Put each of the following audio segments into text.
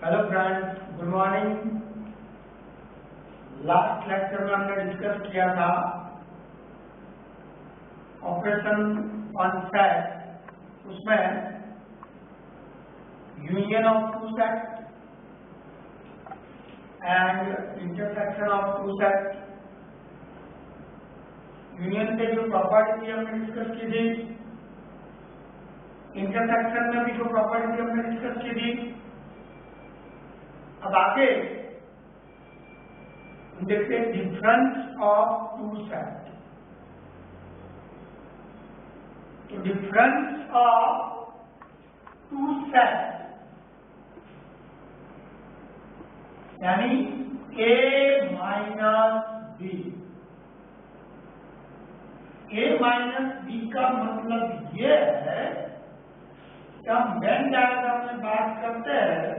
Hello friends, good morning. Last lecture में हमने discuss किया था ऑपरेशन ऑन सेट। उसमें union of two set and intersection of two set. Union के जो प्रॉपर्टी थी हमने डिस्कस की थी, इंटरसेक्शन में भी जो प्रॉपर्टी थी हमने डिस्कस की थी। अब आगे देखते हैं डिफरेंस ऑफ टू सेट। तो डिफरेंस ऑफ टू सेट यानी A minus B. A minus B का मतलब ये है कि हम वेन डायग्राम में बात करते हैं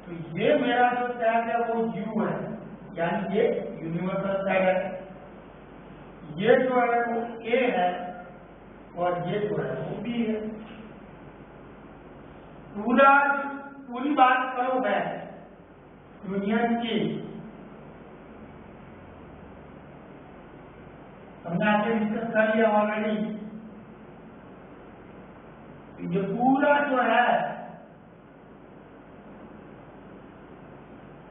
तो ये मेरा जो सेट है वो U है, यानी ये यूनिवर्सल सेट है। ये जो है वो A है और ये जो है वो B है। पूरी बात करो मैं यूनियन की, हमने आगे डिस्कस कर लिया ऑलरेडी। ये पूरा जो है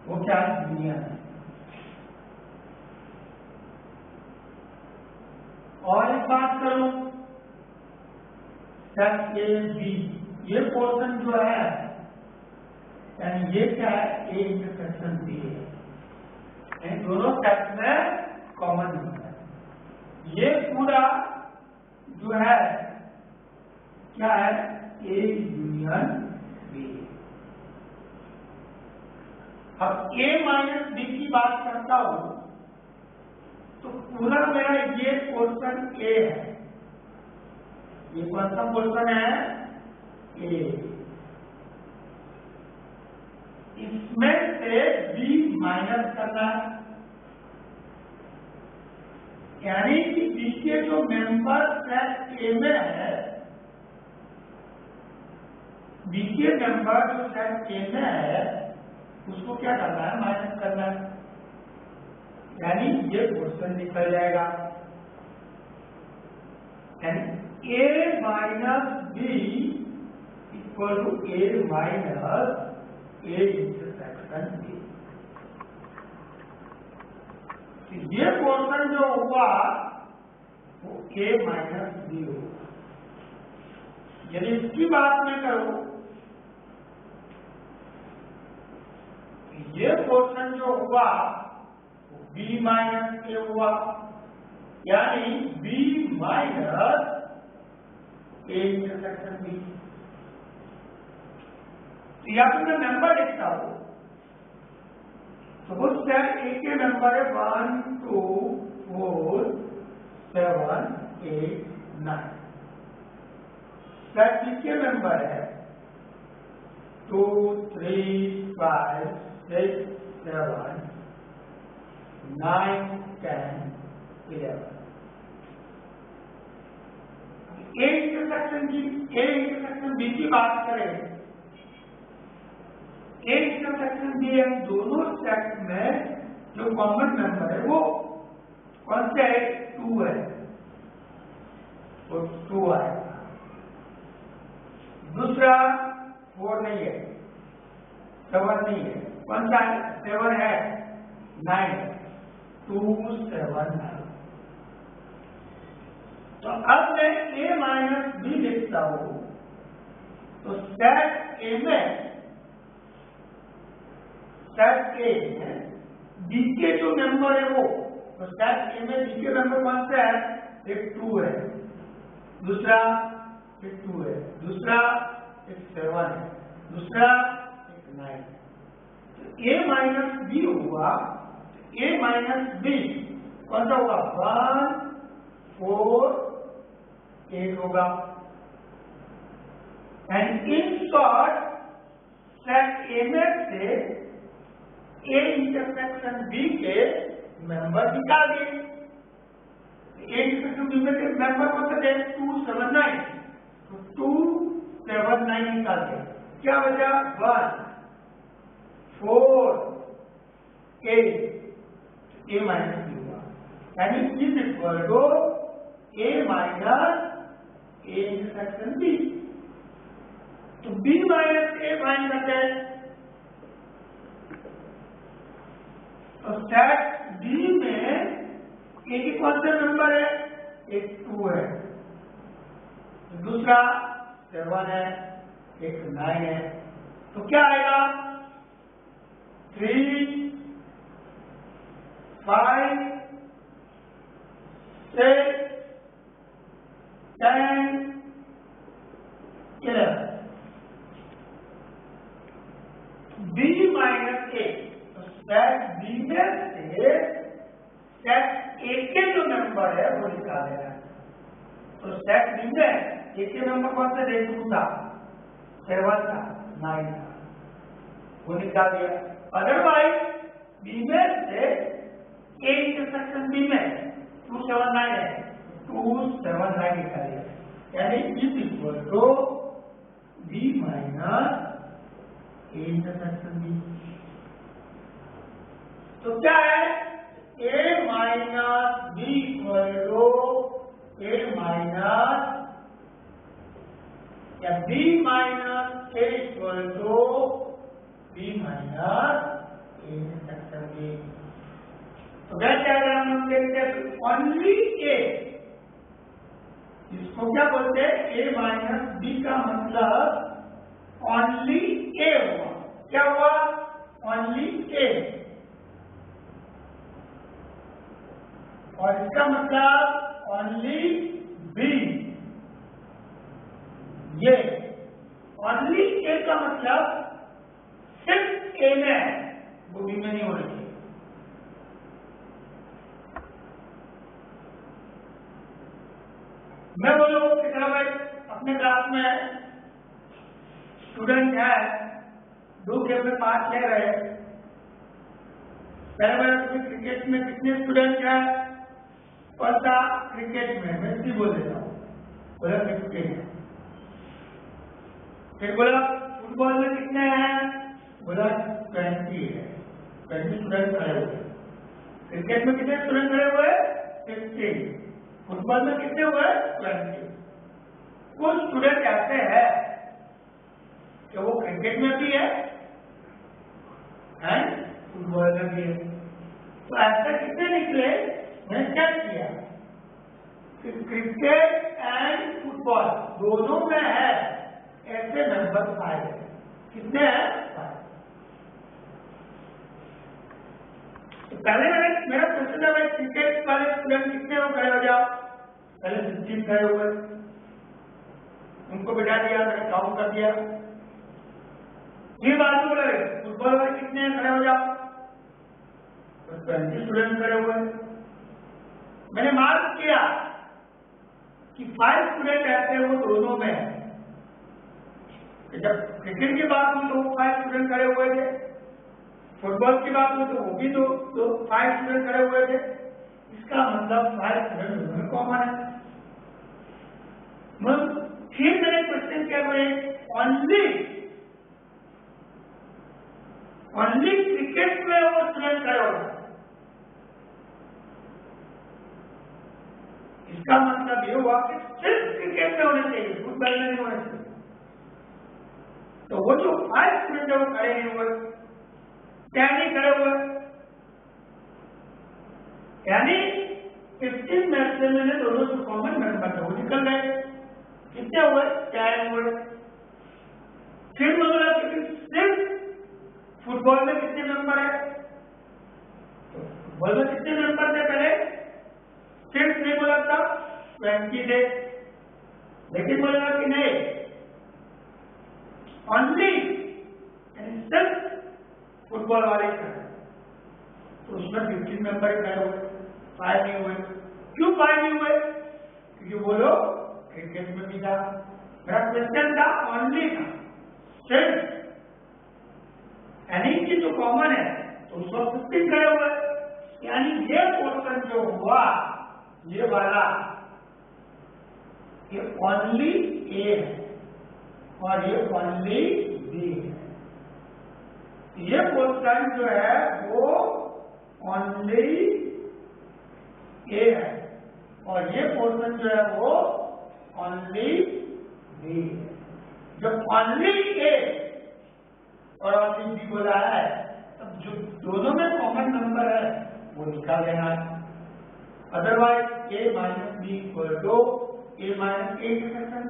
वो क्या है? यूनियन है। और एक बात करूं, सेट ए बी, ये पोर्शन जो है यानी ये क्या है? ए इंटरसेक्शन बी है। दोनों सेट में कॉमन है। ये पूरा जो है क्या है? A union B. अब ए माइनस बी की बात करता हूं तो पूरा मेरा ये पोर्शन ए है। ये कौन सा पोर्शन है? ए। इसमें से बी माइनस करना है, यानी कि बी के जो मेंबर सेट ए में है, बी के मेंबर जो सेट ए में है उसको क्या करना है? माइनस करना है, यानी ये पोर्शन निकल जाएगा। यानी A minus B equal to A minus A intersection B. ये पोर्शन जो हुआ वो ए माइनस बी होगा। यदि इसकी बात मैं करूं, ये पोर्शन जो हुआ वो बी माइनस ए हुआ, यानी B minus A intersection B. तो या फिर मैं नंबर लिखता हूं, सपोज सेट ए के नंबर है 1 2 4 7 8 9। सेट बी के नंबर है 2 3 5 6 7 9 10 11। ए इंटरसेक्शन बी की बात करें, ए इंटरसेक्शन बी है, दोनों सेट में जो कॉमन नंबर है वो कौन सा है? 2 है, वो 2 आएगा। दूसरा 4 नहीं है, 7 नहीं है, कौन सा 7 है? 9, 2 7 9। तो अब मैं a माइनस बी लिखता हूं तो सेट ए में बी के जो नंबर है वो, तो सेट ए में बी के नंबर कौन सा है? एक 2 है, दूसरा एक 2 है, दूसरा एक 7 है, दूसरा एक 9। तो ए माइनस बी हुआ, ए माइनस बी कौन सा होगा? 1 4 8 होगा। एंड इन शॉर्ट सेट ए में से ए इंटरसेक्शन बी के मेंबर निकाल दिए। ए इंटरसेक्शन बी में मेंबर कौन सा है 279, तो 279 निकाल दिया, क्या बचा 1 4 8 ए माइनस बी हुआ, यानी is equal to A minus A intersection B. तो बी माइनस ए फाइंड करते हैं, तो सेट बी में ए की कौन सा नंबर है, एक 2 है, दूसरा 7 है, एक 9 है, तो क्या आएगा 3 5 6 10 11। बी माइनस ए, तो सेट बी में से सेट ए के जो नंबर है वो निकाल देना है। तो सेट बी में ए के नंबर कौन सा 2 था, 7 था, 9 था, वो निकाल दिया। अदरवाइज बी में से ए इंटरसेक्शन बी में 279 है, 279 निकाल दिया, यानी is equal to B minus A intersection B. तो क्या है a minus B equal to A minus या B minus A equal to B minus A intersection B. तो वेन डायग्राम हम देखते हैं ओनली ए, इसको क्या बोलते हैं, ए माइनस बी का मतलब ओनली ए हुआ, क्या हुआ ओनली ए, और इसका मतलब ओनली बी। ये ओनली ए का मतलब सिर्फ ए में है, वो बी में नहीं होना चाहिए। मैं बोलूं कि चलो भाई अपने क्लास में स्टूडेंट है, 2 गेम में 5 ले रहे, पहले बार क्रिकेट में कितने स्टूडेंट है, पता क्रिकेट में मैं भी बोल देता हूँ, बोला 15 है। फिर बोला फुटबॉल में कितने हैं, बोला 20 है, 20 स्टूडेंट खड़े हुए। क्रिकेट में कितने स्टूडेंट खड़े हुए, 15, फुटबॉल में कितने हुए 20। कुछ स्टूडेंट ऐसे हैं कि वो क्रिकेट में भी है एंड फुटबॉल में भी है, तो ऐसे कितने निकले, मैंने चेक किया कि क्रिकेट एंड फुटबॉल दोनों में है ऐसे नंबर 5, कितने हैं 5। तो पहले मेरा क्वेश्चन था भाई क्रिकेट वाले स्टूडेंट कितने हो, खड़े हो जाओ, पहले 15 खड़े हुए, उनको बिठा दिया, मैंने काउंट कर दिया। फिर बात बोला फुटबॉल वाले कितने हैं, खड़े हो जाओ, तो 20 स्टूडेंट खड़े हुए। मैंने मार्क किया कि 5 स्टूडेंट ऐसे वो दोनों में है, जब क्रिकेट की बात हुई तो 5 स्टूडेंट खड़े हुए थे, फुटबॉल की बात हुई तो वो भी दो 5 स्टूडेंट खड़े हुए थे, इसका मतलब 5 स्टूडेंट दोनों में कॉमन है। फिर मैंने क्वेश्चन किया ओनली क्रिकेट में वो स्टूडेंट खड़े हो गए, इसका मतलब ये हुआ कि सिर्फ क्रिकेट में होने चाहिए, फुटबॉल में नहीं होने चाहिए। तो वो जो 5 स्टूडेंट है वो खड़े नहीं हुए, क्या नहीं खड़े हुए, यानी 15 में से मैंने दोनों जो कॉमन मेंबर थे वो निकल गए, कितने हुए 10 हुए। फिर बोला कि सिर्फ फुटबॉल में कितने मेंबर है, तो फुटबॉल में कितने मेंबर थे पहले, सिर्फ नहीं बोला था 20 थे, लेकिन बोला कि नहीं ओनली सिर्फ फुटबॉल वाले खड़े, तो उसमें 15 मेंबर खड़े हुए, 5 नहीं हुए। क्यों 5 नहीं हुए, क्योंकि वो लोग क्रिकेट में भी था। मेरा क्वेश्चन था ओनली था, सिर्फ यानी कि जो कॉमन है तो उसको 15 खड़े हुए, यानी ये पोर्शन जो हुआ ये वाला ये ओनली ए है और ये ओनली बी है। ये पोर्शन जो है वो ओनली ए है और ये पोर्शन जो है वो ओनली बी है। जब ओनली ए और ओनली बी बोला है तब जो दोनों में कॉमन नंबर है वो निकाल देना है। Otherwise A minus B equal to A minus A intersection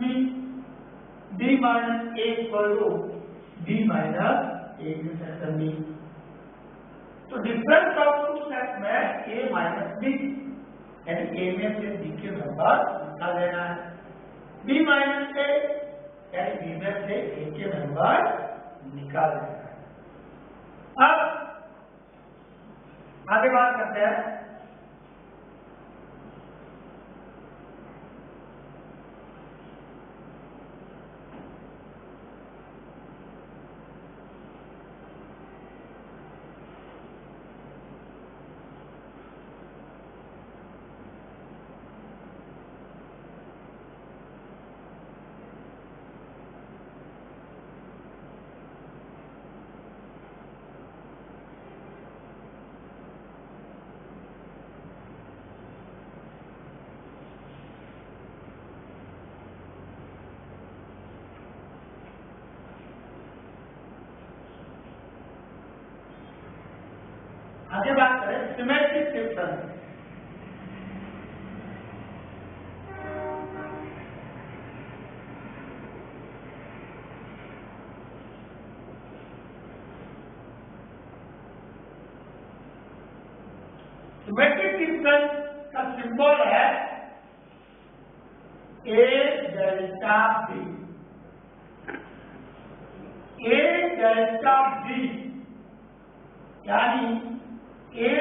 B minus A equal to B minus A intersection B. तो डिफरेंस ऑफ टू सेट में ए माइनस बी यानी ए में से बी के नंबर निकाल देना है। बी माइनस ए यानी बी में से ए के नंबर निकाल देना है। अब आगे बात करते हैं सिमेट्रिक डिफरेंस। सिमेट्रिक डिफरेंस का सिंबल है A delta B. A delta B यानी A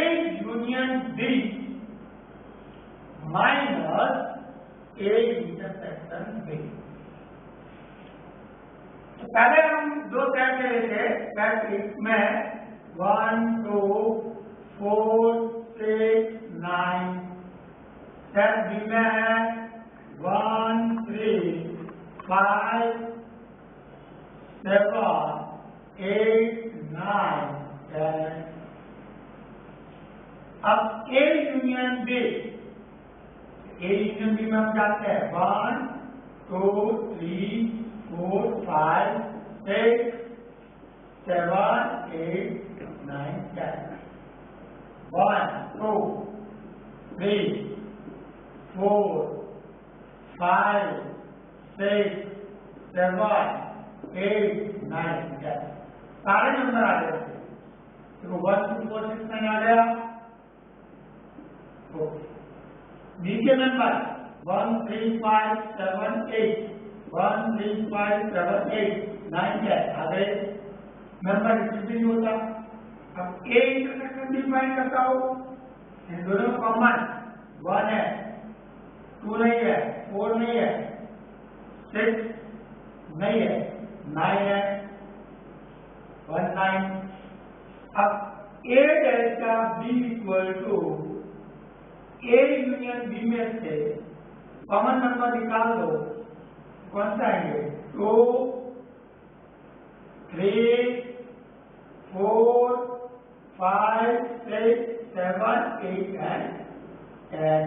union B minus A intersection B. तो पहले हम दो सेट ले लेते सेट इसमें 1 2 4 6 9। सेट बी में है 1 3 5 7 8 9 10। अब A union B, A union B में हम जाते हैं 1 2 3 4 5 6 7 8 9 10। 1 2 3 4 5 6 7 8 9 10 सारे नंबर आ गए। देखो 1 2 4 6 9 आ गया। बी के नंबर 1 3 5 7 8 1 3 5 7 8 9 10 आ गए। नंबर रिपीट होता। अब ए इंटरसेक्शन डिफाइन करता हूं, इन दोनों कॉमन 1 है 2 नहीं है 4 नहीं है 6 नहीं है 9 है 1 9। अब A delta B equal to A union B में से कॉमन नंबर निकाल दो। कौन सा आएंगे 2 3 4 5 6 7 8 एंड 10।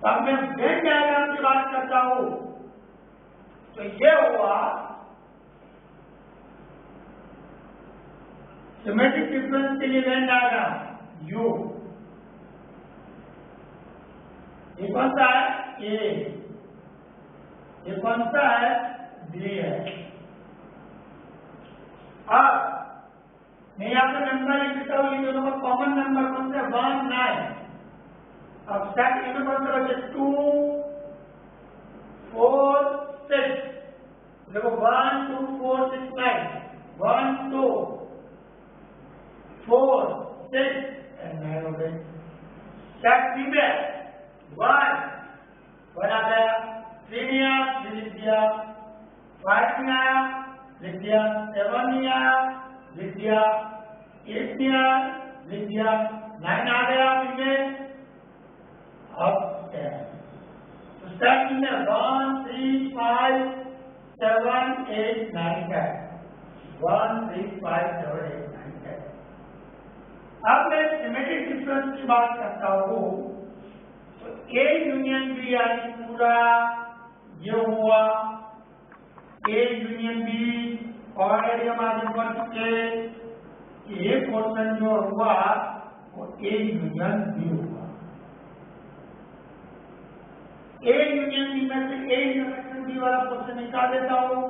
अब मैं वेन डायग्राम की बात करता हूं तो ये हुआ सिमेट्रिक डिफरेंस के लिए वेन डायग्राम यू। ये कौन सा है ए, ये कौन सा है बी है। अब मैं यहाँ पे नंबर लिखता हूँ, ये दोनों का कॉमन नंबर कौन सा 1 9। अब सेट इसमें कौन सा बचे 2 4 6। देखो 1 2 4 6 9 1 2 4 6 एंड 9 हो गए। सेट बी में 1 आ गया, 3 नहीं आया 3 लिख दिया, 5 नहीं आया लिख दिया, 7 नहीं आया लिख दिया, 8 नहीं आया लिख दिया, 9 आ गया इनमें of 10. So start in the 1, 3, 5, 7, 8, 9, 10. 1, 3, 5, 7, 8, 9, 10. अब मैं सिमेट्रिक डिफरेंस की बात करता हूँ, तो A यूनियन B यानी पूरा ये हुआ A यूनियन B, ऑलरेडी हम आगे बढ़ चुके, ये पोर्शन जो हुआ वो A यूनियन B हुआ। A यूनियन B में से A इंटरसेक्शन B वाला पोर्शन निकाल देता हूँ,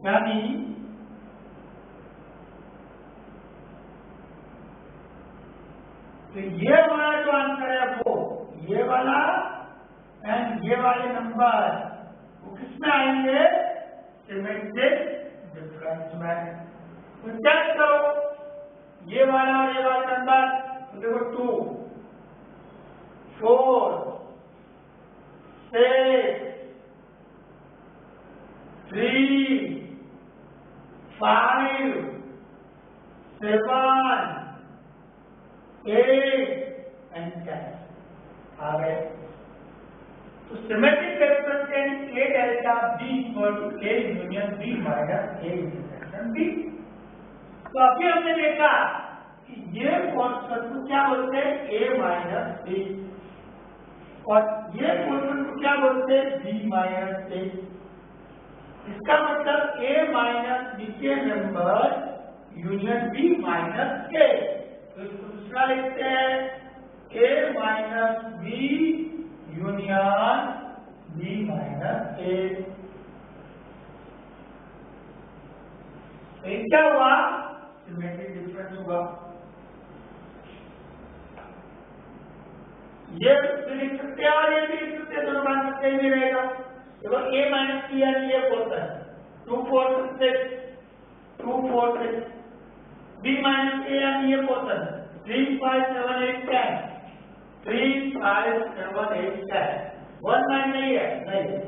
यानी तो ये हमारा जो आंसर है वो ये वाला एंड ये वाले नंबर वो किसमें आएंगे? सिमेट्रिक डिफरेंस में। तो चेक करो ये वाला और ये वाला नंबर, तो देखो 2, 4, 6, 3, 5, 7, 8 and 10 आ गए। तो सिमेट्रिक डिफरेंस यानी A delta B equal to A union B minus A intersection B। तो अभी हमने देखा कि ये पोर्शन को क्या बोलते हैं? A माइनस B, और ये पोर्शन को क्या बोलते हैं? B minus A। इसका मतलब A माइनस B के member union B minus A। तो इसको दूसरा लिखते हैं A minus B union B minus A। तो क्या हुआ? सिमेट्रिक डिफरेंस हुआ। ये भी लिख सकते हैं और ये भी लिख सकते हैं, दोनों मान सकते ही रहेगा। देखो A माइनस B यानी ये पोर्शन 2, 4, 6, 2, 4, 6, B माइनस A यानी ये पोर्शन 3, 5, 7, 8, 10, 3, 5, 7, 8, 10, 1 9 नहीं है, नहीं है,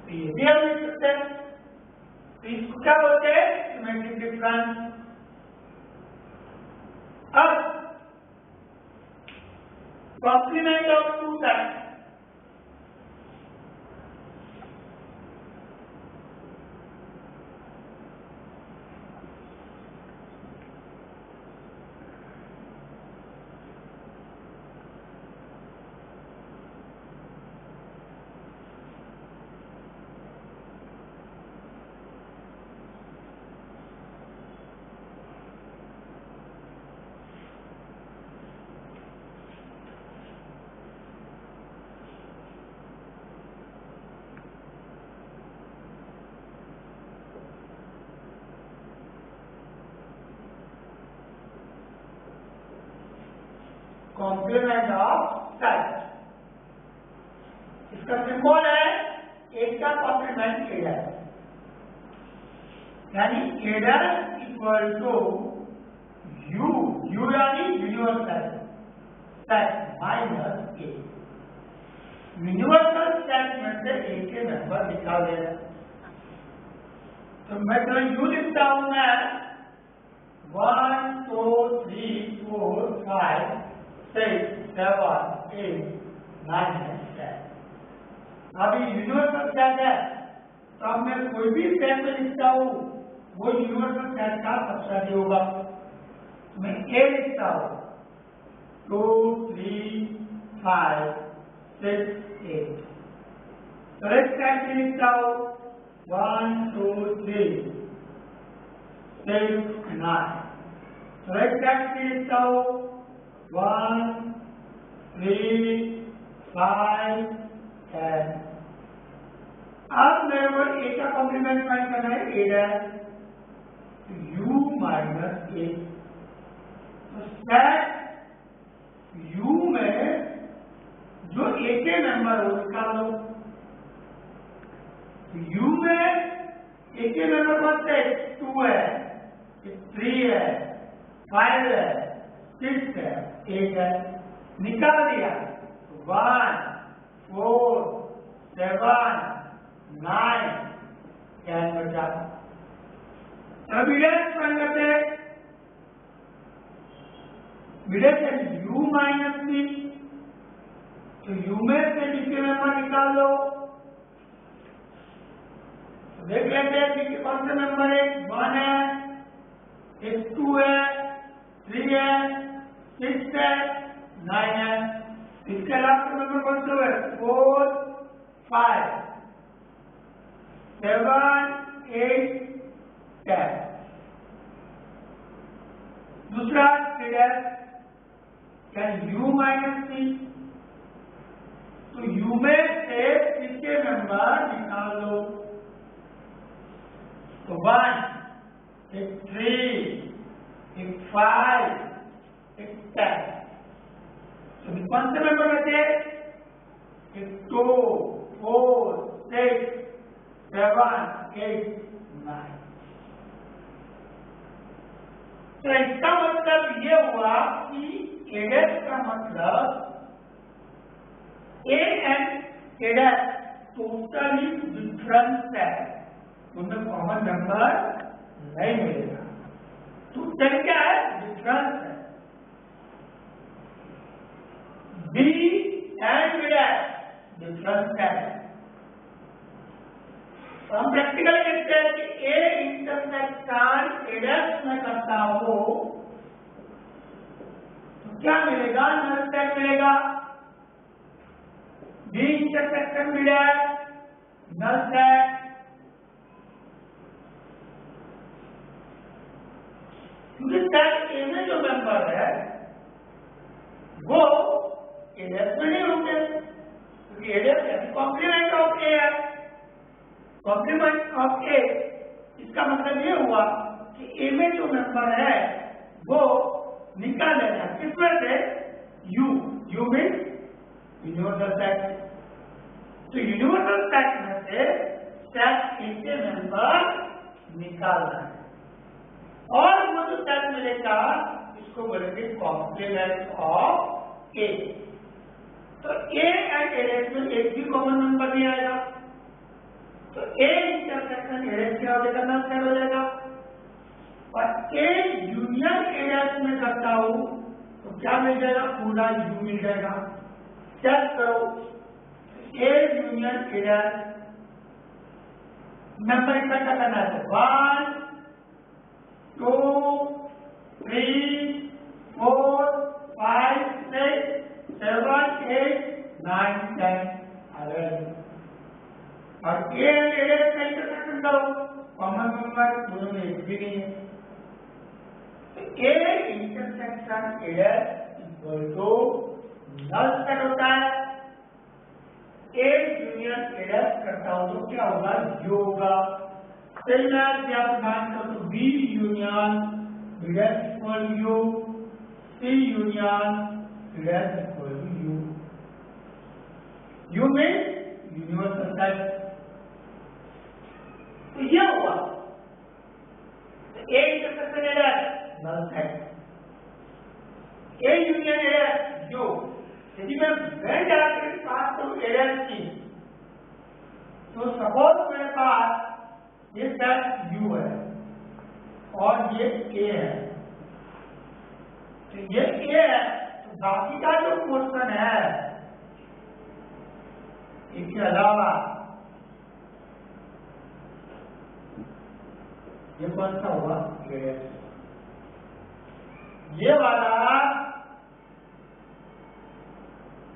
तो ये भी हम लिख सकते हैं। तो इसको क्या बोलते हैं? Symmetric difference. अब complement of 2 times, complement of set, इसका सिंबल है एक का कॉम्प्लीमेंट एडर, यानी A dash equal to U, U यानी universal set minus A. Universal set में से ए के नंबर निकाल दे। तो मैं तो यू लिखता हूं मैं 1, 2, 3, 4, 5, 6, 7, 8, 9 and 10। अभी यूनिवर्सल सेट है, तो अब मैं कोई भी सेट में लिखता हूँ वो यूनिवर्सल सेट का सबसेट होगा। मैं ए लिखता हूँ 2, 3, 5, 6, 8। करेक्ट सेट में लिखता हूँ 1, 2, 3, 6, 9। करेक्ट सेट में लिखता हूँ 1, 3, 5, 10। अब मेरे को ए का कॉम्प्लीमेंट फाइंड करना है, ए डैश यू माइनस ए। तो सेट यू में जो ए के नंबर हो निकाल लो। यू में ए के नंबर कौन से? 2 है, 3 है, 5 है, 6 है, 8 है, निकाल दिया। 1, 4, 7, 9, 10 बचा। अब विडेक्स बन करते विडेक्स यू माइनस बी, तो यू में से डी के मेंबर निकाल लो। तो देख लेते हैं डी के कौन से मेंबर है। 1 है, एक 2 है, 3 है, 6 है, 9 है। इसके लास्ट मेंबर कौन से हुए? 4, 5, 7, 8, 10। दूसरा ट्रेडर क्या u माइनस सी। तो u में से सी के मेंबर निकाल लो। तो 1, एक 3, एक 5, एक 10। तो कौन से मेंबर बचे? एक 2, 4, 6, 7, 8, 9। तो इसका मतलब ये हुआ कि एडेस का मतलब ए एंड एडेस टोटली डिफरेंस है, उनमें कॉमन नंबर नहीं मिलेगा। टोटल क्या है? डिफरेंस है। बी एंड एडेस डिफरेंस है। हम प्रैक्टिकल देखते हैं कि ए इंटरसेक्शन एडेस में करता हो तो क्या मिलेगा? नल सेट मिलेगा। बी इंटरसेक्शन मिला, नल सेट। क्योंकि सेट ए में जो मेंबर है वो एडेस में नहीं होंगे, क्योंकि एडेस कॉम्प्लीमेंट ऑफ ए है। कॉम्प्लीमेंट ऑफ ए इसका मतलब ये हुआ कि ए में जो मेंबर है वो निकाल लेना किसमें से? You. You means universal set. तो यूनिवर्सल सेट में से सेट ए के मेंबर निकालना है और वो जो सेट मिलेगा इसको बोलेंगे कॉम्प्लीमेंट ऑफ ए। तो ए एंड एडेस में एक भी कॉमन नंबर नहीं आएगा, तो ए इंटरसेक्शन एडेस क्या हो जाएगा? नल सेट हो जाएगा। और ए यूनियन एडेस में करता हूं तो क्या मिल जाएगा? पूरा यू मिल जाएगा। चेक करो, ए यूनियन एडेस नंबर इकट्ठा करना है तो 1, 2, 3, 4, 5, 6, 7, 8, 9, 10, 11। और ए एडेस का इंटरसेक्शन करो, कॉमन नंबर दोनों में एक भी नहीं है। A intersection A dash equal to null set होता है। ए यूनियन एडेस करता हूं तो क्या होगा? यू होगा। सही ना? आप मान करो तो B union A dash equal U, C union A dash equal U. U में यूनिवर्सल सेट। तो ये हुआ A intersection A dash null set, A union A dash U. यदि मैं वेन डायरेक्टली पास करूं एडेस की तो सपोज मेरे पास ये सेट यू है और ये ए है। तो ये ए है तो बाकी का जो पोर्शन है इसके अलावा ये कौन सा हुआ? एडेस। ये वाला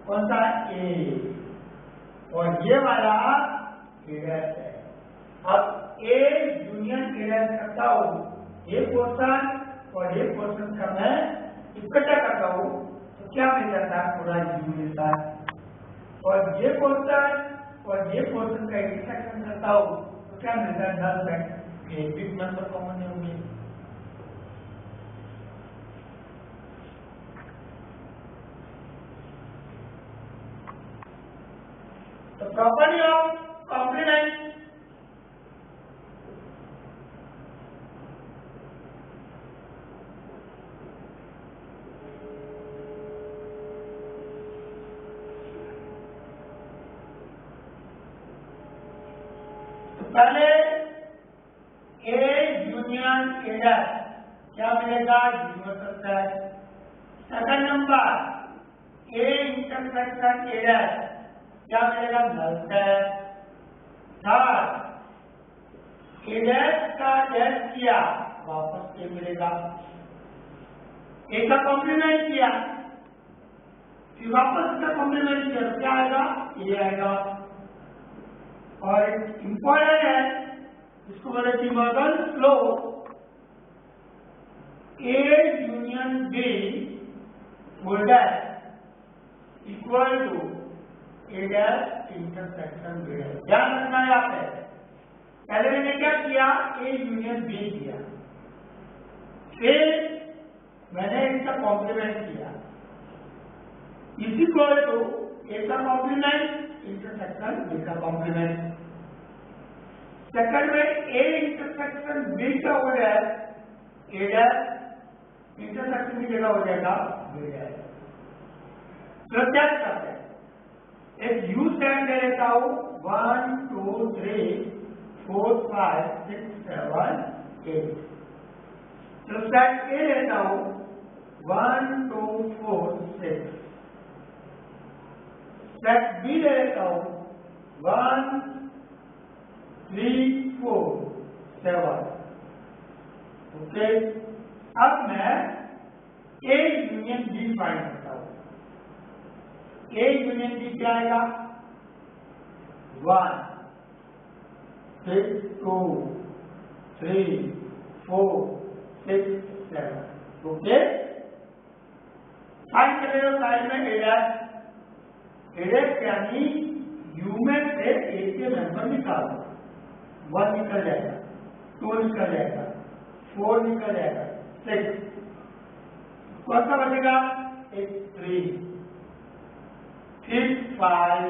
कौन सा? ए। और ये वाला एडेस है। अब ए यूनियन एडेस करता हूं, ये पोर्शन और ये पोर्शन का मैं इकट्ठा करता हूं तो क्या मिल जाता है? पूरा यू मिलता है। और ये पोर्शन और ये पोर्शन का इंटरसेक्शन करता हूं तो क्या मिलता है? Null set. एक भी नंबर कॉमन नहीं होंगे। तो प्रॉपर्टी ऑफ कॉम्प्लीमेंट पहले ए यूनियन एडेस क्या मिलेगा? Universal set. Second number A intersection A dash क्या मिलेगा? Null set. Third, A dash का डैश किया वापस ए मिलेगा, ए का कॉम्प्लीमेंट किया फिर वापस इसका कॉम्प्लीमेंट किया तो क्या आएगा? ए आएगा। और इंपॉर्टेंट है, इसको बोले De Morgan's law, A union B whole dash equal to A dash intersection B dash. ध्यान रखना है यहाँ पे, पहले मैंने क्या किया? ए यूनियन बी किया, फिर मैंने इसका कॉम्प्लीमेंट किया, इज इक्वल टू ए का कॉम्प्लीमेंट इंटरसेक्शन बी का कॉम्प्लीमेंट। सेकंड में ए इंटरसेक्शन बी का हो जाए ए डैश, इंटरसेक्शन की जगह हो जाएगा बी डैश। तो क्या करते हैं? एक यू सेट ले लेता हूं, 1 2 3 4 5 6 7 8। तो सेट ए लेता हूं 1 2 4 6। सेट बी ले लेता हूं 1 3 4 7। ओके, अब मैं ए यूनियन बी फाइंड करता हूं। ए यूनियन बी क्या आएगा? 1 6 2 3 4 6 7। ओके, फाइंड कर रहे हो साइड में ए डैश, ए डैश यानी यू में से ए के मेंबर निकालो। 1 निकल जाएगा, 2 निकल जाएगा, 4 निकल जाएगा, 6 कौन सा बचेगा? एक 3 फिर 5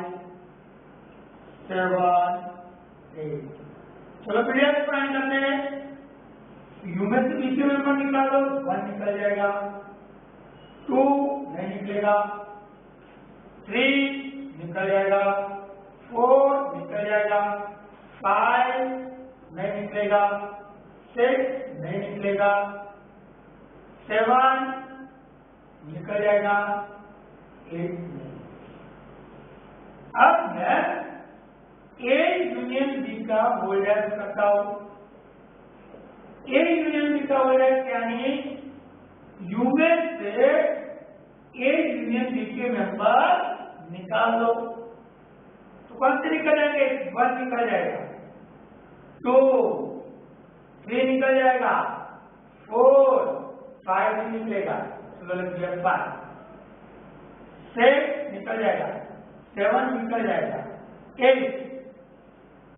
7 8। चलो बढ़िया से फाइंड करते हैं। यू में से बी के मेंबर निकालो, 1 निकल जाएगा, 2 नहीं निकलेगा, 3 निकल जाएगा, 4 निकल जाएगा, 5 नहीं निकलेगा, 6 नहीं निकलेगा, 7 निकल जाएगा, 8 नहीं। अब मैं ए यूनियन बी का होल डैश करता हूं। ए यूनियन बी का होल डैश यानी यू में से ए यूनियन बी के मेंबर निकाल दो। तो कौन से निकल जाएंगे? 1 निकल जाएगा, 2 3 निकल जाएगा, 4 5 नहीं निकलेगा, चलो लग गया 5 6 निकल जाएगा, 7 निकल जाएगा, 8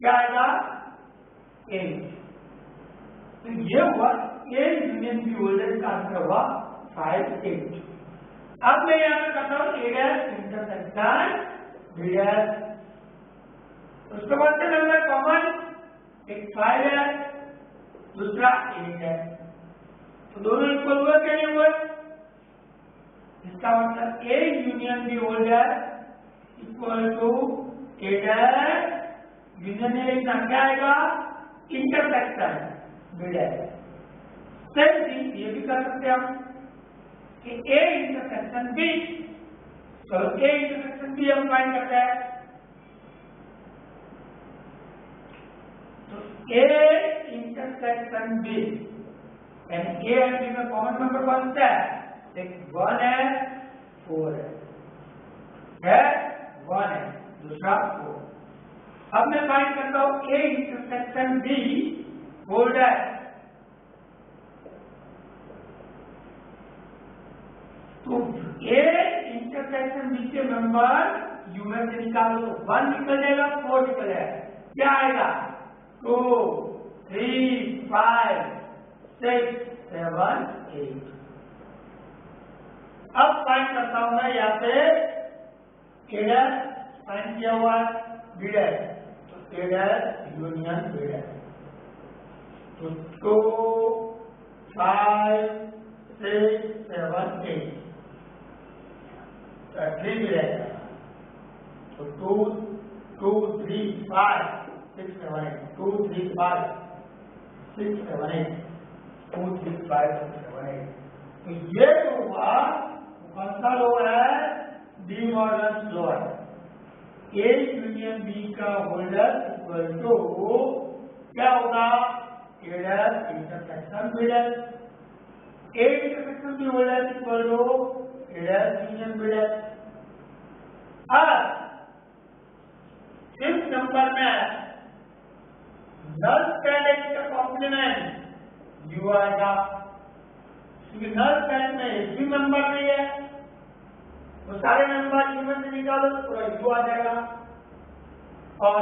क्या आएगा? 8। तो ये हुआ A union B whole dash का आंसर हुआ 5 8। अब मैं यहाँ पे करता हूँ A dash intersection B dash. उसके बाद से नंबर कॉमन, एक 5 है, दूसरा 8 है, तो दोनों इक्वल हुए क्या नहीं हुए? इसका मतलब A union B whole dash equal to A dash union में लिखना क्या आएगा? Intersection B dash. सेम चीज ये भी कर सकते हैं हम कि ए इंटरसेक्शन बी। चलो ए इंटरसेक्शन बी हम फाइंड करते हैं। तो ए इंटरसेक्शन बी यानी ए एंड बी में कॉमन नंबर कौन सा है? एक 1 है, 4 है 1 है, दूसरा 4। अब मैं फाइंड करता हूं A intersection B whole dash. तो ए इंटरसेक्शन बी के मेंबर यू में से निकालो तो 1 निकल जाएगा, 4 निकल जाएगा, क्या आएगा? 2 3 5 6 7 8। अब फाइंड करता हूं मैं यहाँ पे ए डैश फाइंड किया हुआ है, बी डैश, तो ए डैश यूनियन बी डैश। तो 2 5 6 7 8 3 भी रहेगा, तो 2 2 3 5 6 7 8 2 3 5 6 7 8 2 3 5 6 7 8। तो ये जो हुआ कौन सा लो है? De Morgan A union B का होल्डर इक्वल टू क्या होगा, A dash intersection B dash, A intersection B whole dash equal to A dash union B dash. और इस नंबर में नल स्पेस का कॉम्प्लीमेंट यू आएगा, क्योंकि नल स्पेस में एक भी नंबर नहीं है तो सारे नंबर यू में से निकालो तो पूरा यू आ जाएगा। और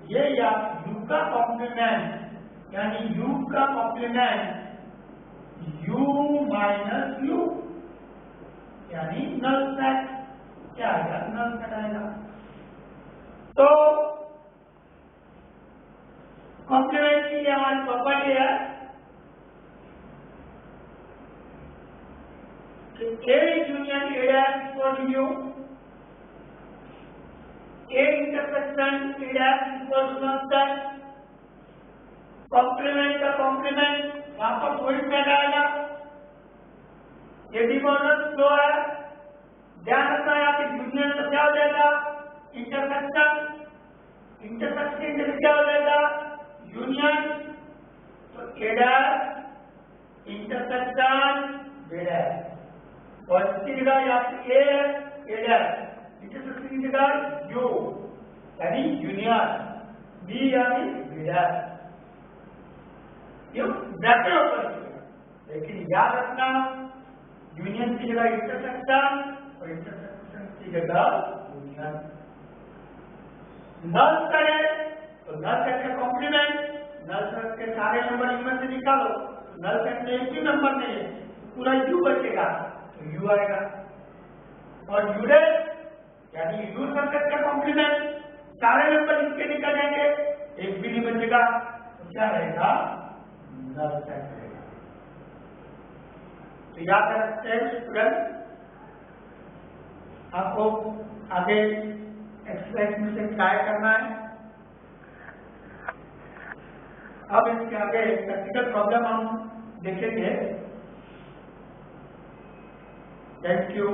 ये या यू का कॉम्प्लीमेंट यानी यू का कॉम्प्लीमेंट यू माइनस यू यानी नल सेट क्या आएगा, नल सेट आएगा। तो कॉम्प्लीमेंट की हमारी प्रॉपर्टी है कि A union A dash equal to U, A intersection A dash equal to null set, complement का कॉम्प्लीमेंट वहां पर कोई सेट आएगा, ये डिमोर्गन फ्लो है। ध्यान रखना है आपके यूनियन में क्या हो जाएगा, इंटरसेक्शन, इंटरसेक्शन के क्या हो जाएगा यूनियन, तो ए डैश इंटरसेक्शन बी डैश, और इसकी जगह यहाँ पे ए डैश इंटरसेक्शन की जगह यू यानी यूनियन, बी यानी बी डैश, ये ब्रैकेट ऊपर, लेकिन याद रखना यूनियन की जगह इंटरसेक्शन और इंटरसेक्शन की जगह यूनियन। नल करे तो नल सेट का कॉम्प्लीमेंट, नल सेट के सारे नंबर इनमें से निकालो, नल सेट में एक भी नंबर नहीं है पूरा यू बचेगा तो यू आएगा। और यू डैश यानी यू सेट का कॉम्प्लीमेंट, सारे नंबर इसके निकल जाएंगे एक भी नहीं बचेगा तो क्या रहेगा, नल सेट रहेगा। तो याद रखते हैं स्टूडेंट, आपको आगे एक्सरसाइज में से ट्राई करना है। अब इसके आगे प्रैक्टिकल प्रॉब्लम हम देखेंगे। Thank you.